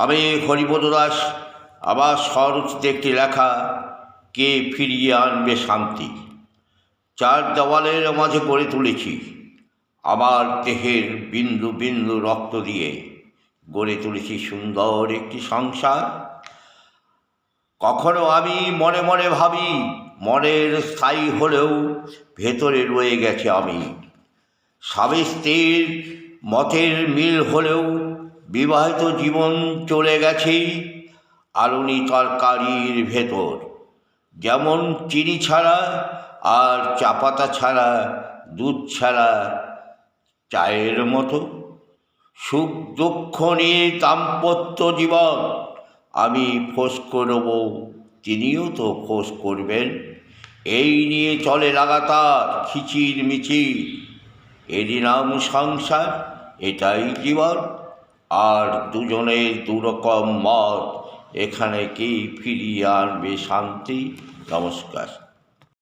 আমি হরিপদ দাস আবার স্বরচিত একটি লেখা, কে ফিরিয়ে আনবে শান্তি। চার দেওয়ালের মাঝে গড়ে তুলেছি আমার দেহের বিন্দু বিন্দু রক্ত দিয়ে, গড়ে তুলেছি সুন্দর একটি সংসার। কখনো আমি মনে মনে ভাবি, মনের স্থায়ী হলেও ভেতরে রয়ে গেছে আমি। স্বামী স্ত্রীর মতের মিল হলেও বিবাহিত জীবন চলে গেছে আলুনি তরকারির ভেতর। যেমন চিনি ছাড়া আর চা পাতা ছাড়া, দুধ ছাড়া চায়ের মতো। সুখ দুঃখ নিয়ে দাম্পত্য জীবন, আমি ফোঁস করব, তিনিও তো ফোঁস করবেন। এই নিয়ে চলে লাগাতার খিচির মিচির। এরই নাম সংসার, এটাই জীবন। আর দুজনের দুরকম মত, এখানে কি ফিরিয়ে আনবে শান্তি। নমস্কার।